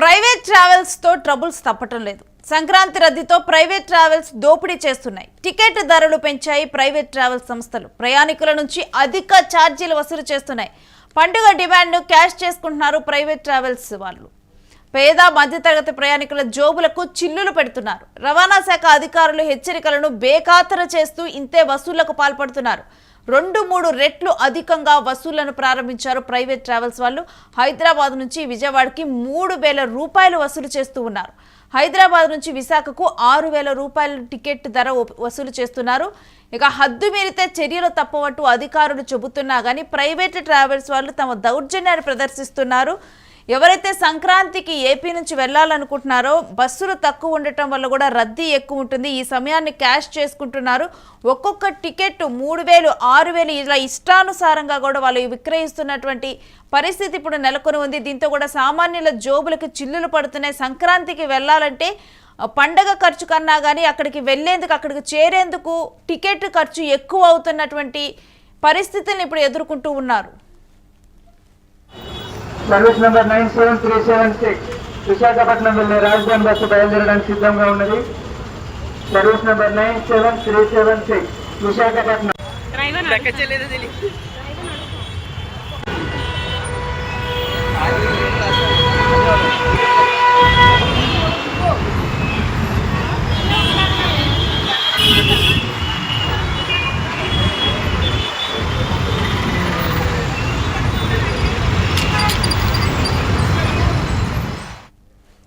Private travels తో troubles తప్పటం లేదు. Sankranti రద్దీతో private travels దోపిడీ చేస్తున్నాయి. టికెట్ ధరలు పెంచాయి ప్రైవేట్ ట్రావెల్స్ సంస్థలు. ప్రయాణికుల నుంచి అధిక ఛార్జీలు వసూలు చేస్తున్నాయి. పండుగ డిమాండ్ను క్యాష్ చేసుకుంటున్నారు ప్రైవేట్ ట్రావెల్స్ వాళ్ళు. పేద మధ్యతరగతి ప్రయాణికుల జోబులకు చిల్లులు పెడుతున్నారు. రవాణా శాఖ అధికారులు హెచ్చరికలను బేఖాతరు చేస్తూ ఇంతే వసూళ్లకు పాల్పడుతున్నారు. 2-3 రెట్లు అధికంగా వసూళ్లను ప్రారంభించారు ప్రైవేట్ ట్రావెల్స్ వాళ్ళు. హైదరాబాద్ నుంచి విజయవాడకి 3,000 రూపాయలు వసూలు చేస్తూ ఉన్నారు. హైదరాబాద్ నుంచి విశాఖకు 6,000 రూపాయల టికెట్ ధర వసూలు చేస్తున్నారు. ఇక హద్దు మీరితే చర్యలు తప్పవట్టు అధికారులు చెబుతున్నా కానీ ప్రైవేట్ ట్రావెల్స్ వాళ్ళు తమ దౌర్జన్యాన్ని ప్రదర్శిస్తున్నారు. ఎవరైతే సంక్రాంతికి ఏపీ నుంచి వెళ్లాలనుకుంటున్నారో బస్సులు తక్కువ ఉండటం వల్ల కూడా రద్దీ ఎక్కువ ఉంటుంది. ఈ సమయాన్ని క్యాష్ చేసుకుంటున్నారు. ఒక్కొక్క టికెట్ 3,000, 6,000 ఇలా ఇష్టానుసారంగా కూడా వాళ్ళు విక్రయిస్తున్నటువంటి పరిస్థితి ఇప్పుడు నెలకొని ఉంది. దీంతో కూడా సామాన్యుల జోబులకు చిల్లులు పడుతున్నాయి. సంక్రాంతికి వెళ్ళాలంటే పండగ ఖర్చు కన్నా కానీ అక్కడికి వెళ్లేందుకు, అక్కడికి చేరేందుకు టికెట్ ఖర్చు ఎక్కువ అవుతున్నటువంటి పరిస్థితులను ఇప్పుడు ఎదుర్కొంటూ ఉన్నారు. సర్వీస్ నెంబర్ 97376 విశాఖపట్నం వెళ్లే రాజధాని బస్సు బయలుదేరడానికి సిద్ధంగా ఉన్నది. Service number 97376 Visakhapatnam.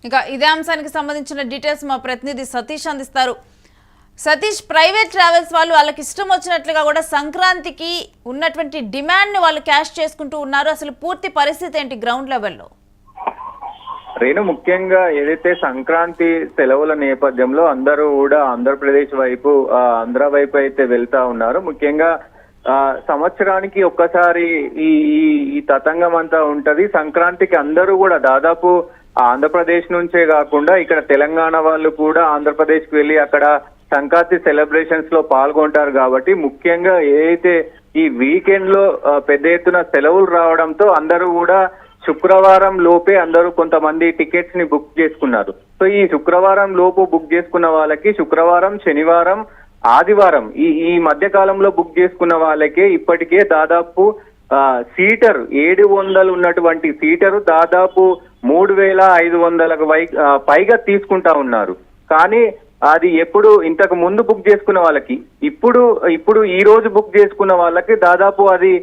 ఇక ఇదే అంశానికి సంబంధించిన డీటెయిల్స్ మా ప్రతినిధి సతీష్ అందిస్తారు. సతీష్, ప్రైవేట్ ట్రావెల్స్ వాళ్ళు వాళ్ళకి ఇష్టం వచ్చినట్లుగా కూడా సంక్రాంతికి ఉన్నటువంటి డిమాండ్ ని వాళ్ళు క్యాష్ చేసుకుంటూ ఉన్నారు. అసలు పూర్తి పరిస్థితి ఏంటి గ్రౌండ్ లెవెల్లో? రేణు, ముఖ్యంగా ఏదైతే సంక్రాంతి సెలవుల నేపథ్యంలో అందరూ కూడా ఆంధ్రప్రదేశ్ వైపు, ఆంధ్ర వైపు అయితే వెళ్తా ఉన్నారు. ముఖ్యంగా సంవత్సరానికి ఒక్కసారి ఈ తతంగం అంతా ఉంటది. సంక్రాంతికి అందరూ కూడా దాదాపు ఆంధ్రప్రదేశ్ నుంచే కాకుండా ఇక్కడ తెలంగాణ వాళ్ళు కూడా ఆంధ్రప్రదేశ్ కి వెళ్ళి అక్కడ సంక్రాంతి సెలబ్రేషన్స్ లో పాల్గొంటారు. కాబట్టి ముఖ్యంగా ఏదైతే ఈ వీకెండ్ లో పెద్ద ఎత్తున సెలవులు రావడంతో అందరూ కూడా శుక్రవారం లోపే అందరూ కొంతమంది టికెట్స్ ని బుక్ చేసుకున్నారు. సో ఈ శుక్రవారం లోపు బుక్ చేసుకున్న వాళ్ళకి శుక్రవారం, శనివారం, ఆదివారం ఈ మధ్య కాలంలో బుక్ చేసుకున్న వాళ్ళకే ఇప్పటికే దాదాపు సీటర్ 700 ఉన్నటువంటి సీటరు దాదాపు 3,500కు పైగా తీసుకుంటా ఉన్నారు. కానీ అది ఎప్పుడు ఇంతకు ముందు బుక్ చేసుకున్న వాళ్ళకి ఇప్పుడు ఈ రోజు బుక్ చేసుకున్న వాళ్ళకి దాదాపు అది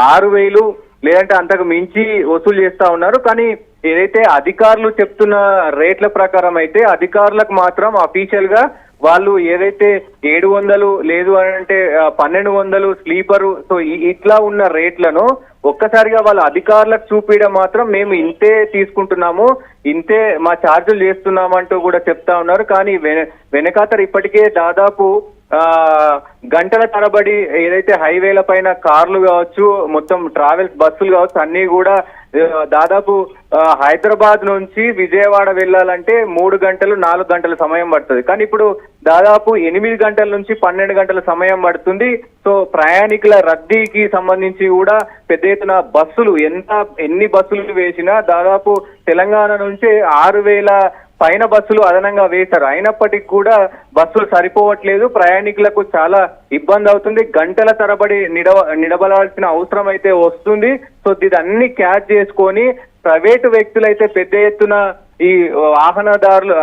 6,000 లేదంటే అంతకు మించి వసూలు చేస్తా ఉన్నారు. కానీ ఏదైతే అధికారులు చెప్తున్న రేట్ల ప్రకారం అయితే అధికారులకు మాత్రం అఫీషియల్ గా వాళ్ళు ఏదైతే 700 లేదు అంటే 1,200 స్లీపరు, సో ఇట్లా ఉన్న రేట్లను ఒక్కసారిగా వాళ్ళ అధికారులకు చూపించడం మాత్రం మేము ఇంతే తీసుకుంటున్నాము, ఇంతే మా ఛార్జీలు చేస్తున్నామంటూ కూడా చెప్తా ఉన్నారు. కానీ వెనకాతర ఇప్పటికే దాదాపు గంటల తరబడి ఏదైతే హైవేల పైన కార్లు కావచ్చు, మొత్తం ట్రావెల్స్ బస్సులు కావచ్చు, అన్ని కూడా దాదాపు హైదరాబాద్ నుంచి విజయవాడ వెళ్ళాలంటే 3 గంటలు 4 గంటల సమయం పడుతుంది. కానీ ఇప్పుడు దాదాపు 8 గంటల నుంచి 12 గంటల సమయం పడుతుంది. సో ప్రయాణికుల రద్దీకి సంబంధించి కూడా పెద్ద ఎత్తున బస్సులు ఎన్ని బస్సులు వేసినా దాదాపు తెలంగాణ నుంచి 6,000 పైన బస్సులు అదనంగా వేశారు. అయినప్పటికీ కూడా బస్సులు సరిపోవట్లేదు. ప్రయాణికులకు చాలా ఇబ్బంది అవుతుంది. గంటల తరబడి నిలబడాల్సిన అవసరం అయితే వస్తుంది. సో ఇదన్నీ క్యాచ్ చేసుకొని ప్రైవేటు వ్యక్తులైతే పెద్ద ఎత్తున ఈ వాహనదారులు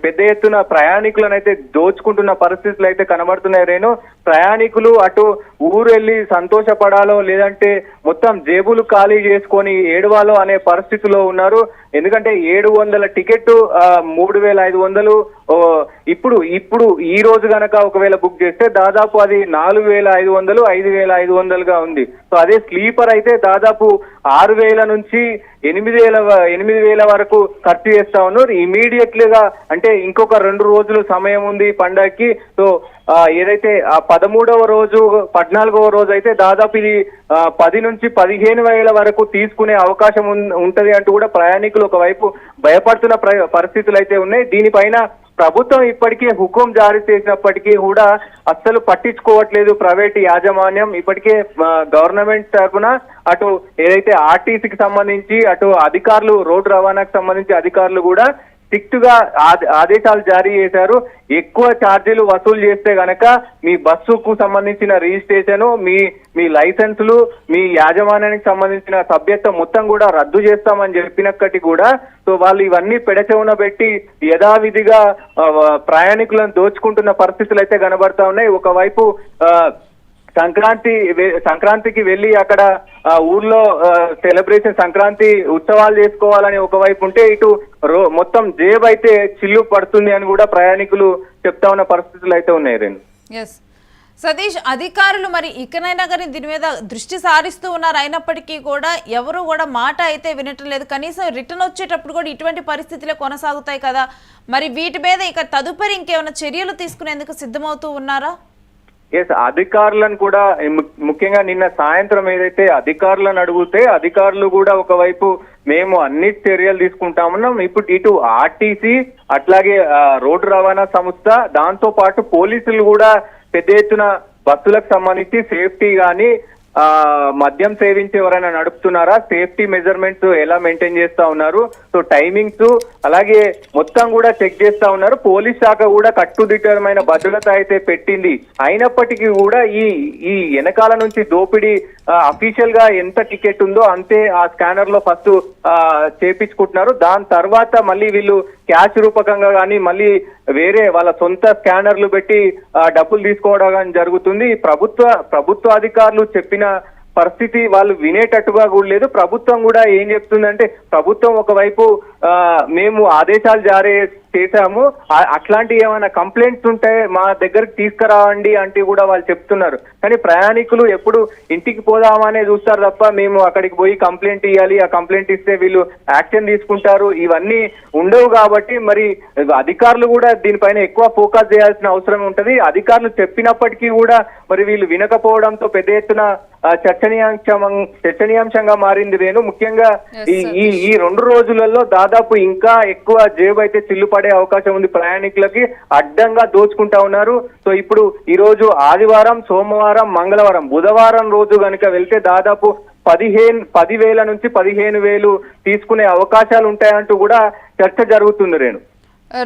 పెద్ద ఎత్తున ప్రయాణికులను అయితే దోచుకుంటున్న పరిస్థితులు అయితే కనబడుతున్నాయి. రేణు, ప్రయాణికులు అటు ఊరు వెళ్ళి సంతోషపడాలో లేదంటే మొత్తం జేబులు ఖాళీ చేసుకొని ఏడవాలో అనే పరిస్థితిలో ఉన్నారు. ఎందుకంటే 700 టికెట్ 3,500 ఇప్పుడు ఈ రోజు గనక ఒకవేళ బుక్ చేస్తే దాదాపు అది 4,500, 5,500గా ఉంది. సో అదే స్లీపర్ అయితే దాదాపు 6,000 నుంచి 8,000 వరకు ఖర్చు చేస్తా ఉన్నారు. ఇమీడియట్లీగా అంటే ఇంకొక 2 రోజులు సమయం ఉంది పండగకి. సో ఏదైతే 13వ రోజు 14వ రోజు అయితే దాదాపు ఇది 10 నుంచి 15,000 వరకు తీసుకునే అవకాశం ఉంటది అంటూ కూడా ప్రయాణికులు ఒకవైపు భయపడుతున్న పరిస్థితులు అయితే ఉన్నాయి. దీనిపైన ప్రభుత్వం ఇప్పటికే హుకుం జారీ చేసినప్పటికీ కూడా అస్సలు పట్టించుకోవట్లేదు ప్రైవేట్ యాజమాన్యం. ఇప్పటికే గవర్నమెంట్ తరఫున అటు ఏదైతే ఆర్టీసీకి సంబంధించి అటు అధికారులు రోడ్డు రవాణాకు సంబంధించి అధికారులు కూడా స్ట్రిక్ట్ గా ఆదేశాలు జారీ చేశారు. ఎక్కువ ఛార్జీలు వసూలు చేస్తే గనక మీ బస్సుకు సంబంధించిన రిజిస్ట్రేషన్, మీ లైసెన్సులు, మీ యాజమాన్యానికి సంబంధించిన సభ్యత్వం మొత్తం కూడా రద్దు చేస్తామని చెప్పినప్పటికీ కూడా సో వాళ్ళు ఇవన్నీ పెడచెవున పెట్టి యథావిధిగా ప్రయాణికులను దోచుకుంటున్న పరిస్థితులు అయితే కనబడతా ఉన్నాయి. ఒకవైపు సంక్రాంతికి వెళ్ళి అక్కడ ఊర్లో సెలబ్రేషన్ సంక్రాంతి ఉత్సవాలు చేసుకోవాలని ఒకవైపు ఉంటే ఇటు మొత్తం జేబు అయితే చిల్లు పడుతుంది అని కూడా ప్రయాణికులు చెప్తా ఉన్న పరిస్థితులు అయితే ఉన్నాయి. రేణు, సతీష్, అధికారులు మరి ఇకనైనా కానీ దీని మీద దృష్టి సారిస్తూ ఉన్నారు. అయినప్పటికీ కూడా ఎవరు కూడా మాట అయితే వినటం లేదు. కనీసం రిటర్న్ వచ్చేటప్పుడు కూడా ఇటువంటి పరిస్థితులే కొనసాగుతాయి కదా. మరి వీటి మీద ఇక తదుపరి ఇంకేమైనా చర్యలు తీసుకునేందుకు సిద్ధమవుతూ ఉన్నారా? ఎస్, అధికారులను కూడా ముఖ్యంగా నిన్న సాయంత్రం ఏదైతే అధికారులను అడిగితే అధికారులు కూడా ఒకవైపు మేము అన్ని చర్యలు తీసుకుంటామన్నాం. ఇప్పుడు ఇటు ఆర్టీసీ అట్లాగే రోడ్డు రవాణా సంస్థ దాంతో పాటు పోలీసులు కూడా పెద్ద ఎత్తున బస్సులకు సంబంధించి సేఫ్టీ గానీ మద్యం సేవించి ఎవరైనా నడుపుతున్నారా, సేఫ్టీ మెజర్మెంట్స్ ఎలా మెయింటైన్ చేస్తా ఉన్నారు, సో టైమింగ్స్ అలాగే మొత్తం కూడా చెక్ చేస్తా ఉన్నారు. పోలీస్ శాఖ కూడా కట్టుదిట్టమైన భద్రత అయితే పెట్టింది. అయినప్పటికీ కూడా ఈ వెనకాల నుంచి దోపిడీ అఫీషియల్ గా ఎంత టికెట్ ఉందో అంతే ఆ స్కానర్ లో ఫస్ట్ చేపించుకుంటున్నారు. దాని తర్వాత మళ్ళీ వీళ్ళు క్యాష్ రూపకంగా కానీ మళ్ళీ వేరే వాళ్ళ సొంత స్కానర్లు పెట్టి డబ్బులు తీసుకోవడం జరుగుతుంది. ప్రభుత్వ అధికారులు చెప్పిన పరిస్థితి వాళ్ళు వినేటట్టుగా కూడా లేదు. ప్రభుత్వం కూడా ఏం చెప్తుందంటే ప్రభుత్వం ఒకవైపు మేము ఆదేశాలు జారీ చేశాము, అట్లాంటి ఏమైనా కంప్లైంట్స్ ఉంటే మా దగ్గరకు తీసుకురావండి అంటే కూడా వాళ్ళు చెప్తున్నారు. కానీ ప్రయాణికులు ఎప్పుడు ఇంటికి పోదామనే చూస్తారు తప్ప మేము అక్కడికి పోయి కంప్లైంట్ ఇవ్వాలి, ఆ కంప్లైంట్ ఇస్తే వీళ్ళు యాక్షన్ తీసుకుంటారు, ఇవన్నీ ఉండవు. కాబట్టి మరి అధికారులు కూడా దీనిపైన ఎక్కువ ఫోకస్ చేయాల్సిన అవసరం ఉంటది. అధికారులు చెప్పినప్పటికీ కూడా మరి వీళ్ళు వినకపోవడంతో పెద్ద ఎత్తున చర్చనీయాంశంగా మారింది. రేణు, ముఖ్యంగా ఈ 2 రోజులలో దాదాపు ఇంకా ఎక్కువ జేబు అయితే చిల్లు పడే అవకాశం ఉంది. ప్రయాణికులకి అడ్డంగా దోచుకుంటా ఉన్నారు. సో ఇప్పుడు ఈ రోజు ఆదివారం, సోమవారం, మంగళవారం, బుధవారం రోజు కనుక వెళ్తే దాదాపు 10,000 నుంచి 15,000 తీసుకునే అవకాశాలు ఉంటాయంటూ కూడా చర్చ జరుగుతుంది. Renu,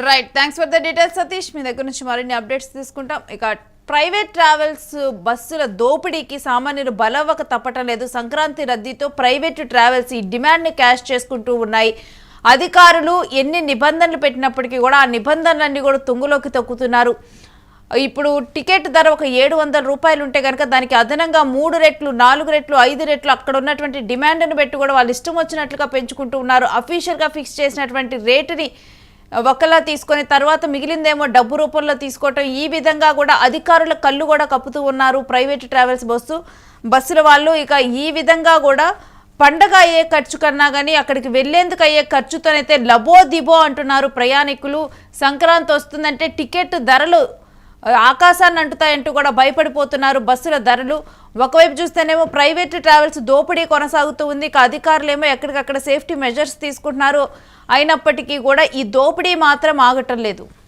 right, thanks for the details Satish. మీ దగ్గర నుంచి మరిన్ని అప్డేట్స్ తీసుకుంటాం. ఇక ప్రైవేట్ ట్రావెల్స్ బస్సుల దోపిడీకి సామాన్యులు బలవ్వక తప్పటం లేదు. సంక్రాంతి రద్దీతో ప్రైవేటు ట్రావెల్స్ ఈ డిమాండ్ని క్యాష్ చేసుకుంటూ ఉన్నాయి. అధికారులు ఎన్ని నిబంధనలు పెట్టినప్పటికీ కూడా ఆ నిబంధనలన్నీ కూడా తుంగులోకి తొక్కుతున్నారు. ఇప్పుడు టికెట్ ధర ఒక 700 రూపాయలు ఉంటే కనుక దానికి అదనంగా 3 రెట్లు, 4 రెట్లు, 5 రెట్లు అక్కడ ఉన్నటువంటి డిమాండ్ని పెట్టి కూడా వాళ్ళు ఇష్టం వచ్చినట్లుగా పెంచుకుంటూ ఉన్నారు. అఫీషియల్గా ఫిక్స్ చేసినటువంటి రేటుని ఒకలా తీసుకొని తర్వాత మిగిలిందేమో డబ్బు రూపంలో తీసుకోవటం, ఈ విధంగా కూడా అధికారుల కళ్ళు కూడా కప్పుతూ ఉన్నారు ప్రైవేట్ ట్రావెల్స్ బస్సుల వాళ్ళు. ఇక ఈ విధంగా కూడా పండగ అయ్యే ఖర్చు కన్నా కానీ అక్కడికి వెళ్లేందుకు అయ్యే ఖర్చుతోనైతే లబో దిబో అంటున్నారు ప్రయాణికులు. సంక్రాంతి వస్తుందంటే టికెట్ ధరలు ఆకాశాన్ని అంటుతాయంటూ కూడా భయపడిపోతున్నారు బస్సుల ధరలు. ఒకవైపు చూస్తేనేమో ప్రైవేట్ ట్రావెల్స్ దోపిడీ కొనసాగుతూ ఉంది. ఇక అధికారులేమో ఎక్కడికక్కడ సేఫ్టీ మెజర్స్ తీసుకుంటున్నారు. అయినప్పటికీ కూడా ఈ దోపిడీ మాత్రం ఆగటం లేదు.